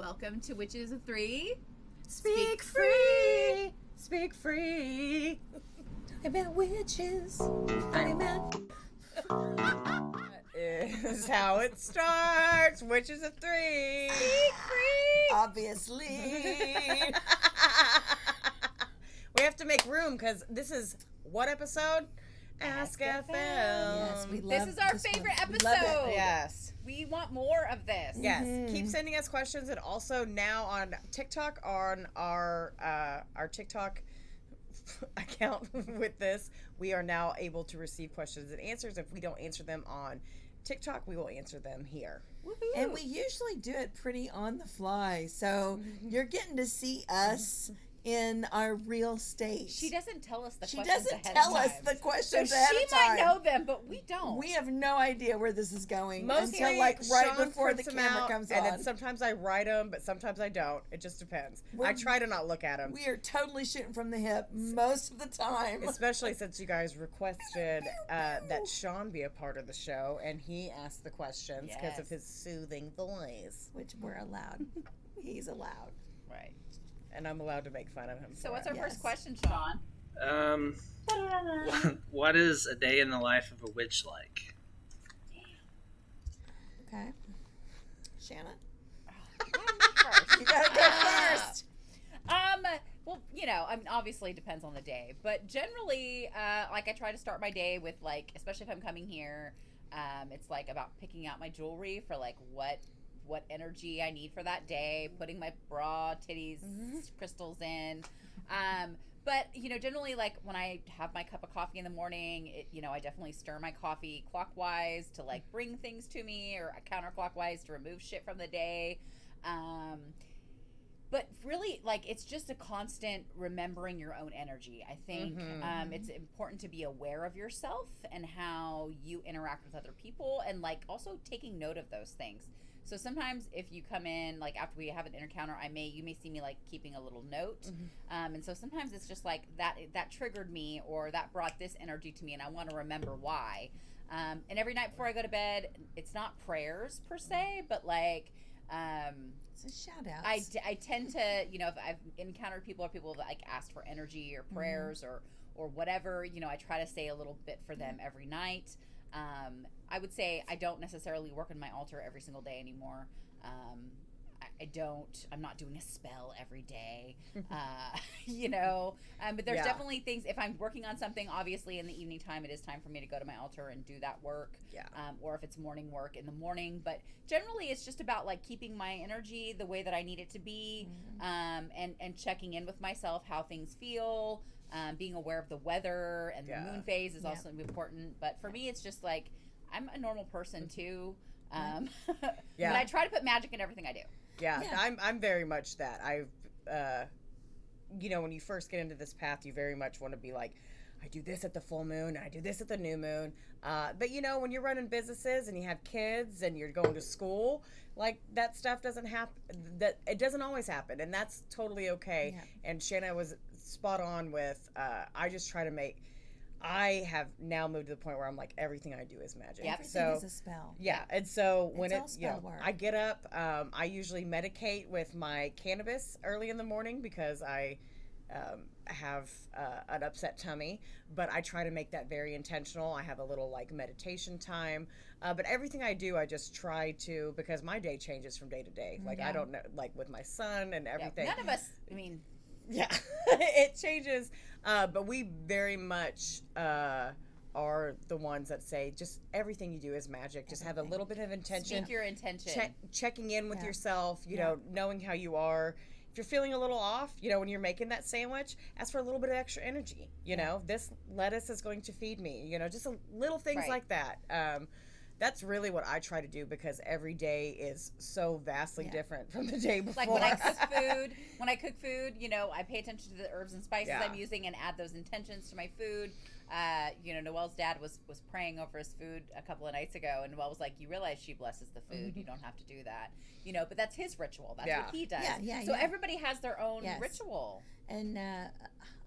Welcome to Witches of Three. Speak free. Speak free. Talking about witches. Talking about... Is how it starts. Witches of Three. Speak free. Obviously. We have to make room because this is what episode? Ask FM. Yes, we love This is our this favorite one. We love it. episode. Yes. We want more of this. Yes. Keep sending us questions, and also now on TikTok, on our TikTok account with this, we are now able to receive questions and answers. If we don't answer them on TikTok, we will answer them here. Woohoo. And we usually do it pretty on the fly. So you're getting to see us in our real state. She doesn't tell us the She questions doesn't ahead tell of us time. the questions so ahead she of time. might know them, but we don't. We have no idea where this is going Mostly, until like right Sean before the prints them camera out, comes and on. then sometimes I write them, but sometimes I don't. It just depends. I We're- try to not look at them, We are totally shooting from the hip most of the time. especially since you guys requested that Sean be a part of the show, and he asked the questions because of Yes. his soothing voice, Which we're allowed. He's allowed. Right. and I'm allowed to make fun of him. So for what's it. our Yes. first question, Sean? What is a day in the life of a witch like? Okay. Shannon? First. You gotta go first. Well, obviously it depends on the day, but generally, like I try to start my day with like, especially if I'm coming here, it's like about picking out my jewelry for like what energy I need for that day, putting my bra, titties, crystals in. But generally, like when I have my cup of coffee in the morning, I definitely stir my coffee clockwise to like bring things to me, or counterclockwise to remove shit from the day. But really, like, it's just a constant remembering your own energy. I think it's important to be aware of yourself and how you interact with other people, and like also taking note of those things. So sometimes if you come in, like after we have an encounter, you may see me like keeping a little note. And so sometimes it's just like that triggered me, or that brought this energy to me, and I want to remember why. And every night before I go to bed, it's not prayers per se, but like, It's a shout out. I tend to, if I've encountered people, or people that like asked for energy or prayers or whatever, I try to say a little bit for them every night. I would say I don't necessarily work on my altar every single day anymore. I'm not doing a spell every day, but there's definitely things. If I'm working on something, obviously in the evening time, it is time for me to go to my altar and do that work. Yeah. Or if it's morning work, in the morning. But generally it's just about like keeping my energy the way that I need it to be, and checking in with myself, how things feel, being aware of the weather, and the moon phase is also important. But for me, it's just like, I'm a normal person too. But I try to put magic in everything I do. Yeah. I'm very much that. When you first get into this path, you very much want to be like, I do this at the full moon, I do this at the new moon. But when you're running businesses and you have kids and you're going to school, like that stuff doesn't happen. That it doesn't always happen, and that's totally okay. Yeah. And Shanna was spot on with. I just try to make. I have now moved to the point where I'm like, everything I do is magic. Yep. Everything is a spell. Yeah, and so when It's all spell work. I get up, I usually medicate with my cannabis early in the morning because I have an upset tummy, but I try to make that very intentional. I have a little like meditation time, but everything I do, I just try to, because my day changes from day to day. Like I don't know, like with my son and everything. None of us, Yeah, it changes, but we very much are the ones that say just everything you do is magic. Just have a little bit of intention. speak your intention. Checking in with yourself, knowing how you are. If you're feeling a little off, when you're making that sandwich, ask for a little bit of extra energy. This lettuce is going to feed me. Just little things like that. That's really what I try to do, because every day is so vastly different from the day before. Like when I cook food, I pay attention to the herbs and spices I'm using and add those intentions to my food. Noelle's dad was praying over his food a couple of nights ago, and Noelle was like, you realize she blesses the food. You don't have to do that. But that's his ritual. That's what he does. So everybody has their own ritual. And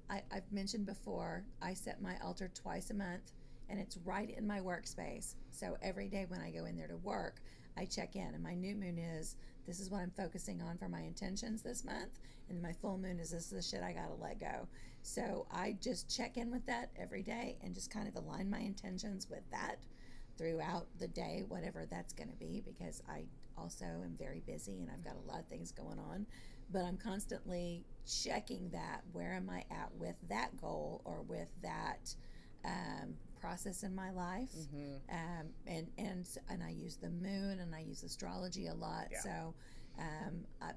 I've mentioned before, I set my altar twice a month, and it's right in my workspace. So every day when I go in there to work, I check in. And my new moon is this is what I'm focusing on for my intentions this month, and my full moon is this is the shit I gotta let go. So I just check in with that every day and just kind of align my intentions with that throughout the day, whatever that's going to be, because I also am very busy and I've got a lot of things going on. But I'm constantly checking that. Where am I at with that goal or with that process in my life? And I use the moon and I use astrology a lot. Yeah. So,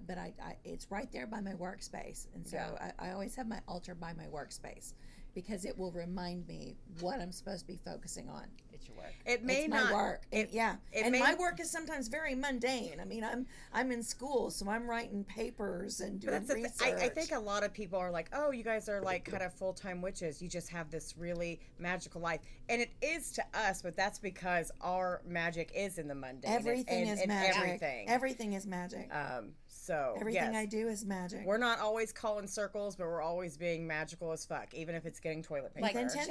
but I it's right there by my workspace, and so I always have my altar by my workspace because it will remind me what I'm supposed to be focusing on. It's your work. It may It's not. my work. It And may, my work is sometimes very mundane. I mean, I'm in school, so I'm writing papers and doing But that's research. I think a lot of people are like, oh, you guys are like kind of full-time witches. You just have this really magical life. And it is to us, but that's because our magic is in the mundane. Everything is and magic. Everything. Everything is magic. So, Everything yes. I do is magic. We're not always calling circles, but we're always being magical as fuck, even if it's getting toilet paper. Like intention.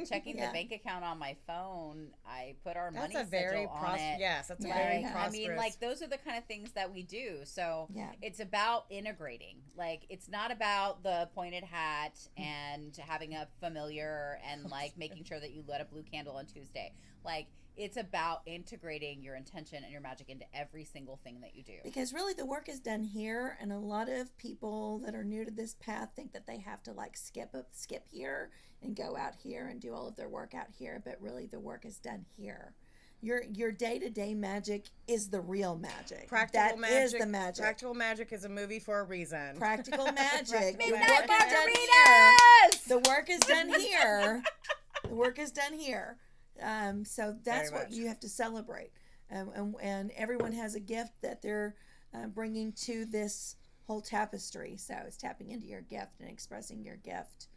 checking Yeah. the bank account on my phone, I put our That's money a very schedule on it. yes, that's a Yeah. very Like, I prosperous. mean, like those are the kind of things that we do. So Yeah. it's about integrating. Like it's not about the pointed hat and having a familiar and like making sure that you lit a blue candle on Tuesday. Like it's about integrating your intention and your magic into every single thing that you do. Because really the work is done here, and a lot of people that are new to this path think that they have to like skip here and go out here and do all of their work out here, but really the work is done here. Your day-to-day magic is the real magic. Practical That is magic. the magic. Practical magic is a movie for a reason. Practical magic. The Midnight work is done here. margaritas! The work is done here. The work is done here. So that's Very what much. you have to celebrate. And everyone has a gift that they're bringing to this whole tapestry. So it's tapping into your gift and expressing your gift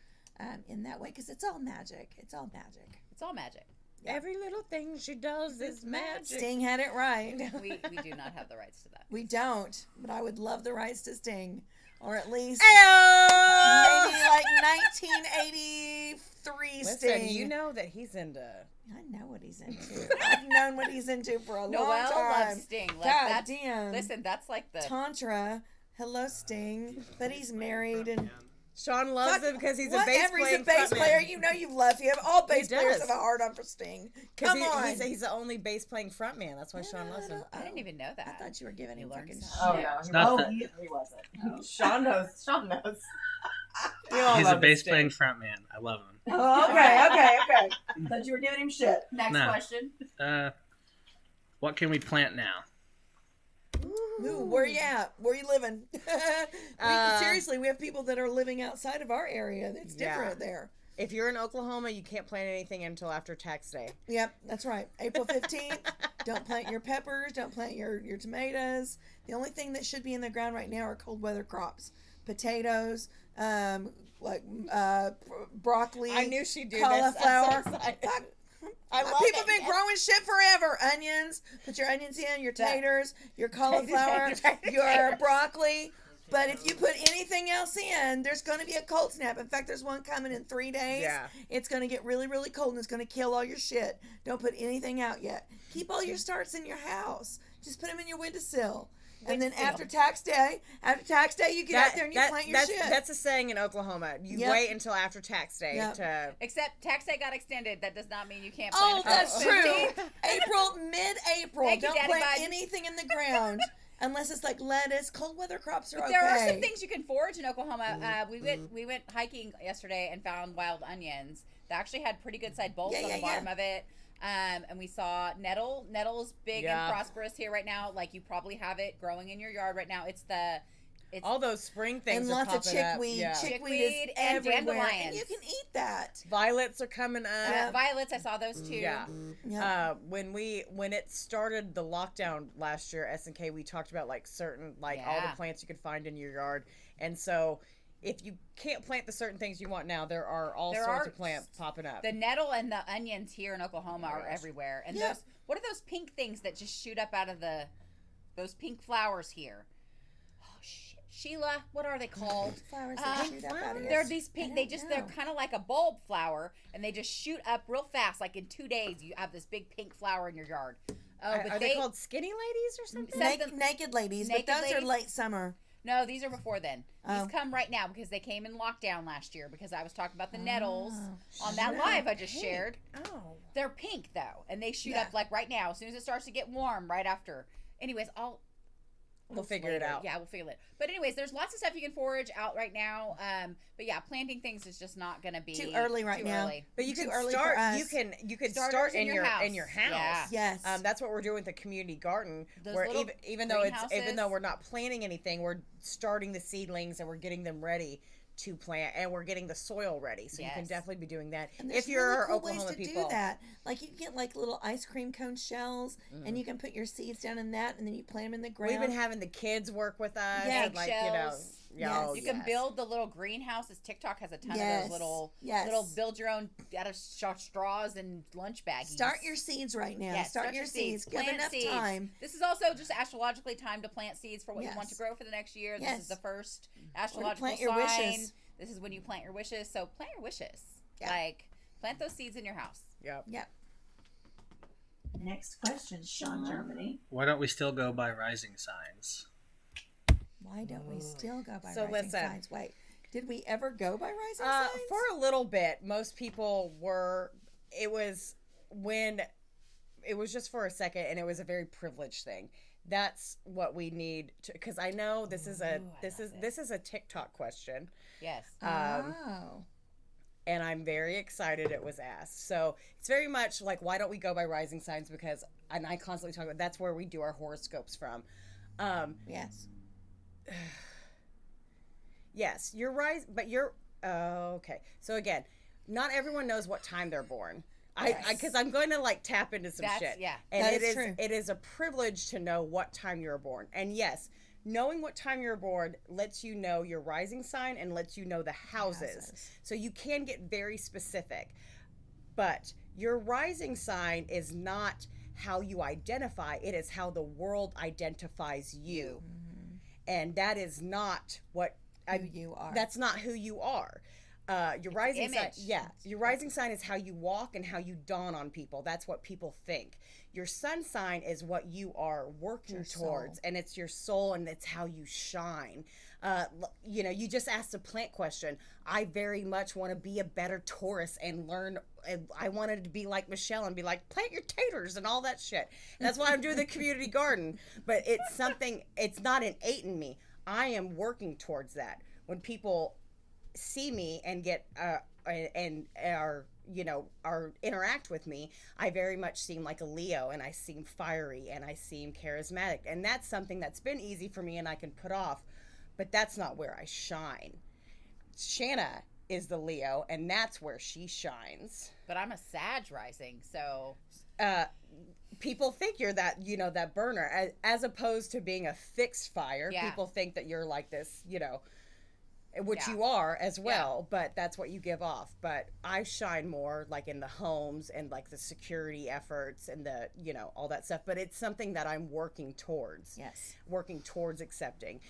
in that way, because it's all magic. It's all magic. It's all magic. Every little thing she does is magic. Sting had it right. We do not have the rights to that. We don't, but I would love the rights to Sting, or at least Ayo! maybe like 1983 Listen, Sting. you know that he's into. I know what he's into. I've known what he's into for a long Noelle time. loves Sting. Like God that's, damn. Listen, that's like the Tantra. Hello, Sting. But he's married and Sean loves him because he's a whatever. bass He's a playing bass frontman. player. You know you love him. All bass He players does. have a hard on for Sting. 'Cause Come on. He's the only bass playing frontman. That's why Sean loves him. I didn't even know that. I thought you were giving him learned fucking something. shit. Oh no, It's not that- he wasn't. Sean knows. Sean knows. He's a bass playing frontman. I love him. Oh, okay. Thought you were giving him shit. Next No. question. What can we plant now? Ooh, where you at? Where you living? Seriously, we have people that are living outside of our area. It's different there. If you're in Oklahoma, you can't plant anything until after tax day. Yep, that's right. April 15th. Don't plant your peppers. Don't plant your tomatoes. The only thing that should be in the ground right now are cold weather crops. Potatoes, broccoli. I knew she'd do cauliflower. this. I'm so excited. Fuck. I love People it. been growing shit forever. Onions. Put your onions in, your taters, your cauliflower, your broccoli. But if you put anything else in, there's going to be a cold snap. In fact, there's one coming in 3 days. Yeah. It's going to get really, really cold, and it's going to kill all your shit. Don't put anything out yet. Keep all your starts in your house. Just put them in your windowsill. And then after tax day, you get out there and you plant your shit. That's a saying in Oklahoma. You Yep. wait until after tax day Yep. to. Except tax day got extended. That does not mean you can't Oh, plant. that's true. Mid-April. Thank you, Don't Daddy plant Biden. anything in the ground unless it's like lettuce. Cold weather crops are okay. There are some things you can forage in Oklahoma. We went hiking yesterday and found wild onions that actually had pretty good sized bulbs on the bottom of it. And we saw nettle. Nettle is big and prosperous here right now. Like you probably have it growing in your yard right now. It's All those spring things And are lots of popping up. chickweed. Yeah. Chickweed Chickweed is and everywhere. dandelions. And you can eat that. Violets are coming up. violets. I saw those too. Yeah. Yeah. When it started the lockdown last year, SNK, we talked about like certain all Yeah. the plants you could find in your yard, and so if you can't plant the certain things you want now, there are all sorts of plants popping up. The nettle and the onions here in Oklahoma are gosh. everywhere. And Yeah. what are those pink things that just shoot up out of those pink flowers here? Oh shit, Sheila, what are they called? Flowers that Um, shoot up out of your They're these pink. They're know. kind of like a bulb flower, and they just shoot up real fast. Like in 2 days, you have this big pink flower in your yard. Oh, but are they called skinny ladies or something? Naked ladies, Naked but those are ladies? late summer. No, these are before then. These Oh. come right now because they came in lockdown last year because I was talking about the nettles Oh, on that shit. live I just Pink. shared. Oh. They're pink though, and they shoot Yeah. up like right now as soon as it starts to get warm right after. Anyways, We'll post figure it later. out. Yeah, we'll figure it. But anyways, there's lots of stuff you can forage out right now. But yeah, planting things is just not going to be Too early right now. Early. But you Too can early start. for us. You can Starters start in in your your house. in your house. Yeah. Yes. That's what we're doing with the community garden. Those Where little even though greenhouses. we're not planting anything, we're starting the seedlings and we're getting them ready to plant, and we're getting the soil ready. So you can Yes. definitely be doing that. And there's If you're really cool Oklahoma ways to people, do that. Like you can get like little ice cream cone shells, and you can put your seeds down in that, and then you plant them in the ground. we've been having the kids work with us. Yeah. And like, you know, Eggshells. Yes. You can build the little greenhouses. TikTok has a ton Yes. of those little Yes. build your own out of straws and lunch baggies. Start your seeds right now. Yes, start your seeds. Give Plant enough seeds. time. This is also just astrologically time to plant seeds for what you want to Yes. grow for the next year. This Yes. is the first Or to astrological plant your sign. wishes. This is when you plant your wishes. So plant your wishes. Yeah. Like plant those seeds in your house. Yep. Yep. Next question, Sean Germany. Why don't we still go by rising signs? Why don't we still go by So rising listen. signs? Wait, did we ever go by rising signs? For a little bit, most people were. It was when it was just for a second, and it was a very privileged thing. That's what we need to, because I know this is a TikTok question, Yes. Oh. and I'm very excited it was asked. So it's very much like, why don't we go by rising signs? Because, and I constantly talk about, that's where we do our horoscopes from. Yes. Yes, you're right, but you're okay. So again, not everyone knows what time they're born. Because I'm going to like tap into some That's- shit. yeah. And That it is is true. it is a privilege to know what time you were born. And yes, knowing what time you're born lets you know your rising sign and lets you know the houses. So you can get very specific. But your rising sign is not how you identify, it is how the world identifies you. And that is not what Who you are. That's not who you are. Your rising sign, image. your rising sign is how you walk and how you dawn on people. That's what people think. Your sun sign is what you are working Your towards, soul. and it's your soul, and it's how you shine. You know, you just asked a plant question. I very much want to be a better Taurus and learn. I wanted to be like Michelle and be like, plant your taters and all that shit. And that's why I'm doing the community garden. But it's something. It's not innate in me. I am working towards that. When people see me and get and are interact with me, I very much seem like a Leo, and I seem fiery, and I seem charismatic, and that's something that's been easy for me and I can put off, but that's not where I shine. Shanna is the Leo, and that's where she shines. But I'm a Sag rising, so People think you're that, that burner, as opposed to being a fixed fire. Yeah. People think that you're like this, which Yeah. you are as well, but that's what you give off. But I shine more like in the homes and like the security efforts and the, all that stuff. But it's something that I'm working towards. Yes. Working towards accepting.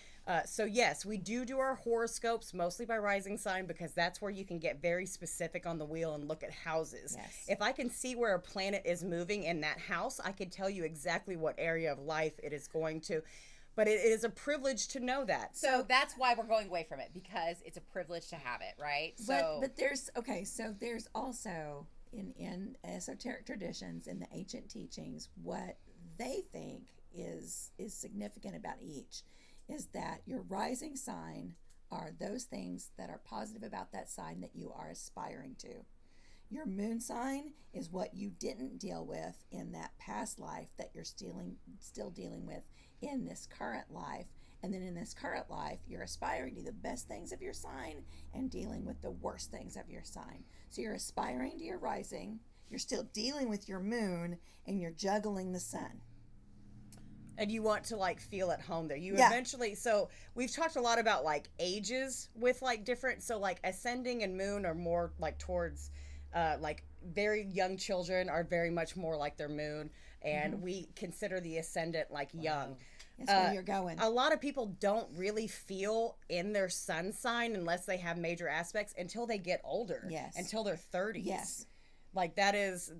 So yes, we do our horoscopes mostly by rising sign, because that's where you can get very specific on the wheel and look at houses. Yes. If I can see where a planet is moving in that house, I can tell you exactly what area of life it is going to. But it is a privilege to know that. So that's why we're going away from it, because it's a privilege to have it, right? So But there's so there's also in esoteric traditions, in the ancient teachings, what they think is significant about each is that your rising sign are those things that are positive about that sign that you are aspiring to. Your moon sign is what you didn't deal with in that past life that you're still dealing with in this current life. And then in this current life, you're aspiring to the best things of your sign and dealing with the worst things of your sign. So you're aspiring to your rising, you're still dealing with your moon, and you're juggling the sun. And you want to like feel at home there. You Yeah. eventually, so we've talked a lot about like ages with like different, so like ascending and moon are more like towards like very young children are very much more like their moon, and we consider the ascendant like young. That's where you're going. A lot of people don't really feel in their sun sign unless they have major aspects until they get older. Yes. Until their 30s. Yes. Like that is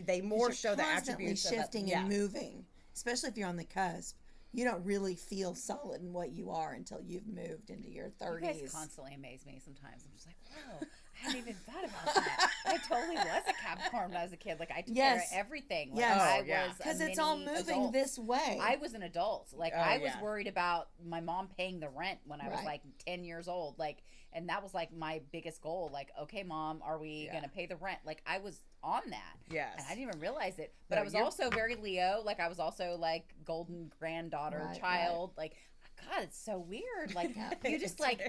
they more show the constantly attributes shifting of that, and moving, especially if you're on the cusp. You don't really feel solid in what you are until you've moved into your 30s. You guys constantly amaze me sometimes. I'm just like, wow, I hadn't even thought about that. I totally was a Capricorn when I was a kid. Like, I took care of everything. Like, Yes. I Oh, yeah. was Because a it's all mini moving adult. this way. I was an adult. Like, Oh, I was yeah. worried about my mom paying the rent when I was Right. like 10 years old. Like, and that was like my biggest goal. Like, okay, mom, are we Yeah. going to pay the rent? Like, I was on that. Yes. And I didn't even realize it. But No, I was you're- also very Leo. Like, I was also like golden granddaughter, Right, child. Like, God, it's so weird. Like, Yeah. you just like,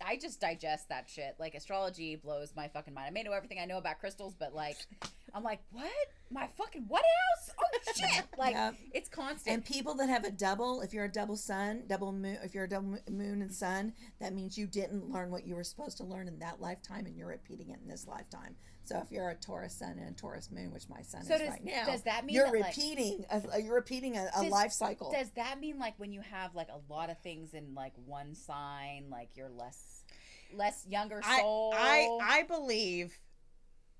I just digest that shit. Like, astrology blows my fucking mind. I may know everything I know about crystals, but like, I'm like, what? My fucking what house? Oh, shit. Like, Yep. it's constant. And people that have a double, if you're a double sun, double moon, if you're a double moon and sun, that means you didn't learn what you were supposed to learn in that lifetime, and you're repeating it in this lifetime. So if you're a Taurus sun and a Taurus moon, which my sun So is does- right now, does that mean you're that, like- repeating a Does- life cycle? Does that mean like when you have like a lot of things in like one sign, like you're less younger soul? I believe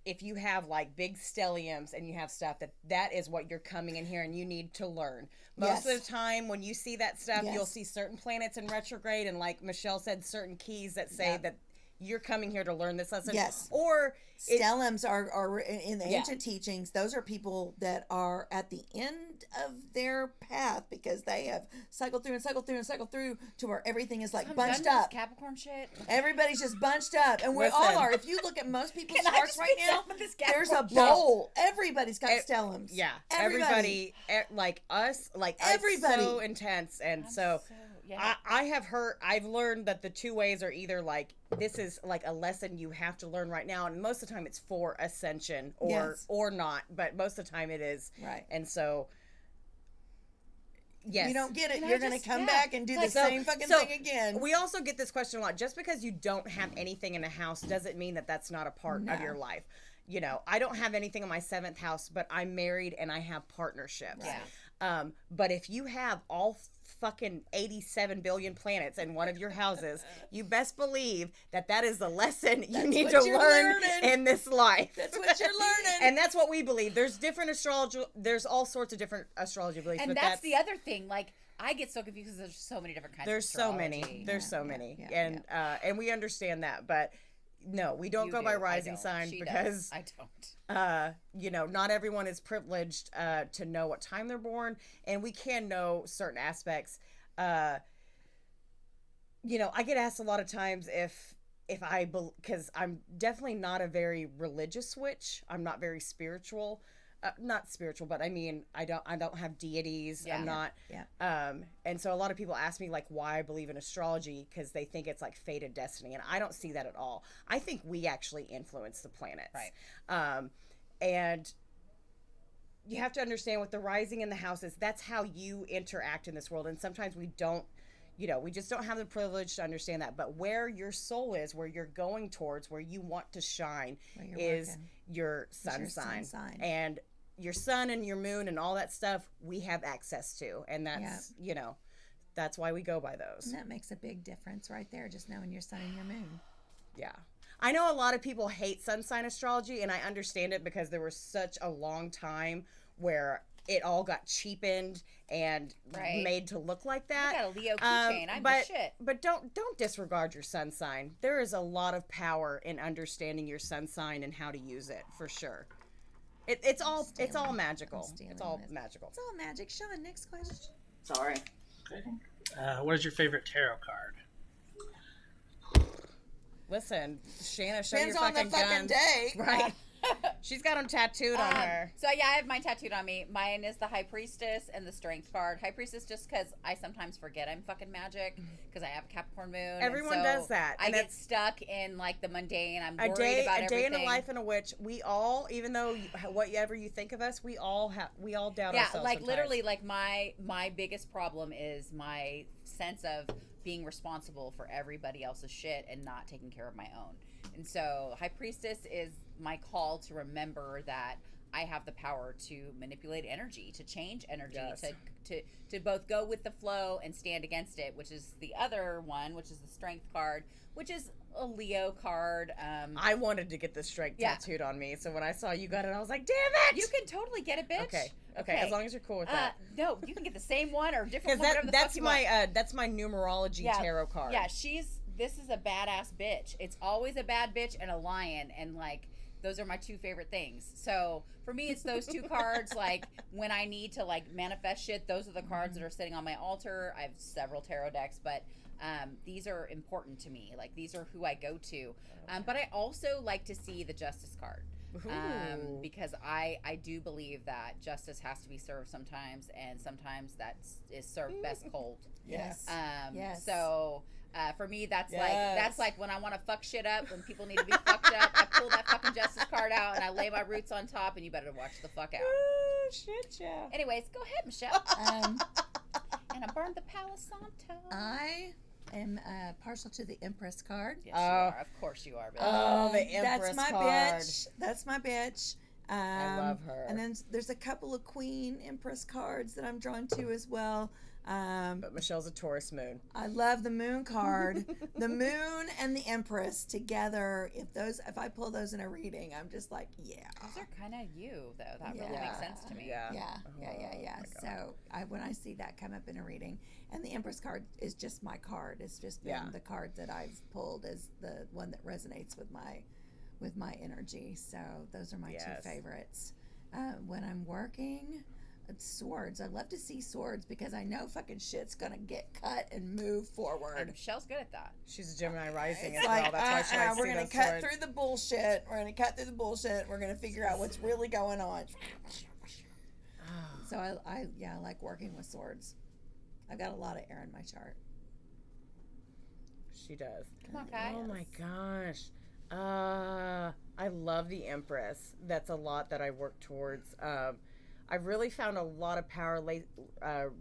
if you have like big stelliums and you have stuff that is what you're coming in here and you need to learn. Most Yes. of the time when you see that stuff, Yes. you'll see certain planets in retrograde and like Michelle said, certain keys that say Yeah. that you're coming here to learn this lesson. Yes. Or it- Stellums are in the Yeah. ancient teachings. Those are people that are at the end of their path because they have cycled through and cycled through and cycled through to where everything is like I'm bunched done with up. this Capricorn shit. Everybody's just bunched up, and we all Listen. are. If you look at most people's Can I charts just right be now, done with this there's a Capricorn bowl. Everybody's got Eh, stellums. yeah, Everybody. everybody like us, like Everybody. it's so intense, and I'm so. yeah. I've learned that the two ways are either like, this is like a lesson you have to learn right now. And most of the time it's for ascension Yes. or not, but most of the time it is. Right. And so, yes. You don't get it. Can I You're going to just- come yeah. back and do Like, the same fucking so thing again. We also get this question a lot. Just because you don't have anything in a house doesn't mean that that's not a part No. of your life. You know, I don't have anything in my 7th house, but I'm married and I have partnerships. Yeah. But if you have all fucking 87 billion planets in one of your houses, you best believe that is the lesson you That's need what to you're learn learning. in this life. That's what you're learning. And that's what we believe. There's different astrology. There's all sorts of different astrology beliefs. And but that's the other thing. Like, I get so confused because there's so many different kinds There's of so astrology. many. There's so many. yeah, And we understand that, but no, we don't You go by do. I rising don't. sign She because does. I don't. you know, not everyone is privileged to know what time they're born, and we can know certain aspects. You know, I get asked a lot of times if I, because I'm definitely not a very religious witch. I'm not very spiritual. Not spiritual, but I mean, I don't have deities. Yeah. I'm not. Yeah. And so a lot of people ask me like why I believe in astrology because they think it's like fated destiny, and I don't see that at all. I think we actually influence the planets. Right. And you have to understand with the rising in the houses, that's how you interact in this world. And sometimes we don't, you know, we just don't have the privilege to understand that. But where your soul is, where you're going towards, where you want to shine Where you're is working. your sun your sun sign. sign. And your sun and your moon and all that stuff we have access to. And that's, you know, that's why we go by those. And that makes a big difference right there, just knowing your sun and your moon. Yeah. I know a lot of people hate sun sign astrology, and I understand it because there was such a long time where it all got cheapened and Right. made to look like I that. got a Leo keychain. I'm but, the shit. But don't disregard your sun sign. There is a lot of power in understanding your sun sign and how to use it, for sure. It's all magical. stealing It's all this. magical. It's all magic. Sean, next question. Sorry. What is your favorite tarot card? Listen, Shanna, show Depends your on the fucking fucking guns. day. Right. She's got them tattooed on her. So yeah, I have mine tattooed on me. Mine is the High Priestess and the Strength card. High Priestess just because I sometimes forget I'm fucking magic because I have a Capricorn moon. and Everyone so does that, I and get it's- stuck in like the mundane. I'm A worried day about everything. in a life in a witch. We all, even though whatever you think of us, we all doubt Yeah, ourselves. like sometimes. literally, like my biggest problem is my sense of being responsible for everybody else's shit and not taking care of my own. And so High Priestess is my call to remember that I have the power to manipulate energy, to change energy, Yes. to both go with the flow and stand against it, which is the other one, which is the strength card, which is a Leo card. I wanted to get the strength Yeah. tattooed on me, so when I saw you got it, I was like, damn it! You can totally get it, bitch. Okay, as long as you're cool with that. No, you can get the same one or different Because one, whatever the that's fuck you my want. that's my numerology Yeah. tarot card. Yeah, this is a badass bitch. It's always a bad bitch and a lion, and like those are my two favorite things. So for me, it's those two cards. Like when I need to like manifest shit, those are the cards that are sitting on my altar. I have several tarot decks, but these are important to me. Like these are who I go to. But I also like to see the justice card. Ooh. Because I do believe that justice has to be served sometimes, and sometimes that is served best cold. Yes. Yes. So for me, that's Yes. like when I want to fuck shit up, when people need to be fucked up, I pull that fucking justice card out and I lay my roots on top, and you better watch the fuck out. Oh, shit, yeah. Anyways, go ahead, Michelle. Um, And I burned the Palo Santo. I am partial to the Empress card. Yes, you are. Of course you are, bitch. Oh, the Empress That's my card. bitch. That's my bitch. I love her. And then there's a couple of Queen Empress cards that I'm drawn to as well. But Michelle's a Taurus moon. I love the Moon card. The Moon and the Empress together. If I pull those in a reading, I'm just like, yeah. Those are kind of you, though. That really Yeah. makes sense to me. Yeah. Yeah. Oh my God. So when I see that come up in a reading, and the Empress card is just my card. It's just been Yeah. the card that I've pulled as the one that resonates with my energy. So those are my Yes. two favorites. When I'm working, it's swords. I love to see swords because I know fucking shit's gonna get cut and move forward. Michelle's good at that. She's a Gemini rising It's as like, well. That's why she likes to we're see gonna those cut swords. through the bullshit. We're gonna cut through the bullshit. We're gonna figure out what's really going on. So I like working with swords. I've got a lot of air in my chart. She does. Come on, guys. Oh my gosh. I love the Empress. That's a lot that I work towards. I've really found a lot of power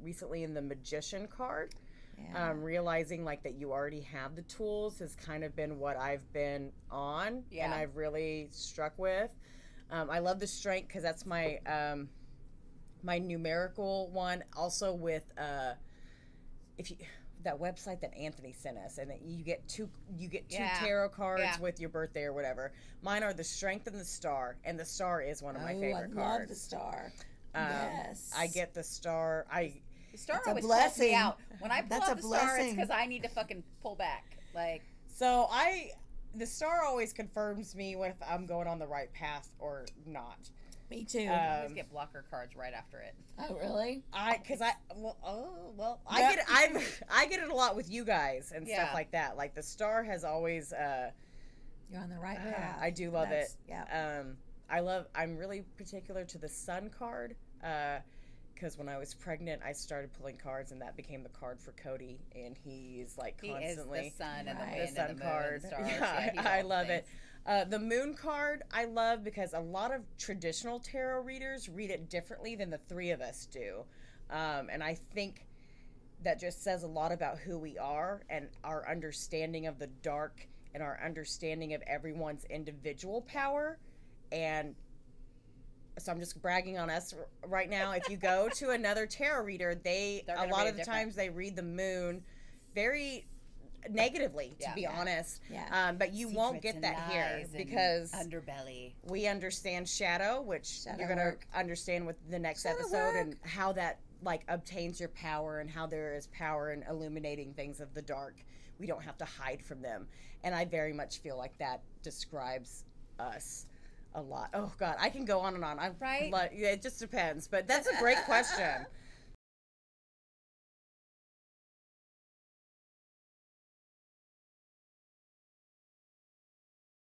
recently in the Magician card. Yeah. Realizing like that you already have the tools has kind of been what I've been on, Yeah. and I've really struck with. I love the Strength because that's my my numerical one. Also with if you that website that Anthony sent us, and you get two Yeah. tarot cards Yeah. with your birthday or whatever. Mine are the Strength and the Star, and the Star is one of my favorite I cards. love the star. Um, Yes. I get the Star. The star That's a always calls me blessing. out. When I pull That's out a the star, it's blessing. because I need to fucking pull back. Like, So the Star always confirms me if I'm going on the right path or not. Me too. I always get blocker cards right after it. Oh really? I Yeah. get it a lot with you guys and Yeah. stuff like that. Like the Star has always You're on the right path. I do love it. Yeah. I'm really particular to the Sun card because when I was pregnant I started pulling cards, and that became the card for Cody, and he's like constantly He is the sun and the Right. wind the Sun and the moon card. and the stars. Yeah, he's I all the love it. things. The Moon card I love because a lot of traditional tarot readers read it differently than the three of us do. And I think that just says a lot about who we are and our understanding of the dark and our understanding of everyone's individual power. And so I'm just bragging on us right now. If you go to another tarot reader, They're a gonna lot read of it the different. times they read the moon very negatively, to Yeah. be Yeah. honest. Yeah. But you won't Secrets get and that here lies and because underbelly. we understand shadow, which Shadow you're going to work. understand with the next Shadow episode, work. and how that like obtains your power, and how there is power in illuminating things of the dark. We don't have to hide from them. And I very much feel like that describes us a lot. Oh God, I can go on and on. Right? It just depends, but that's a great question.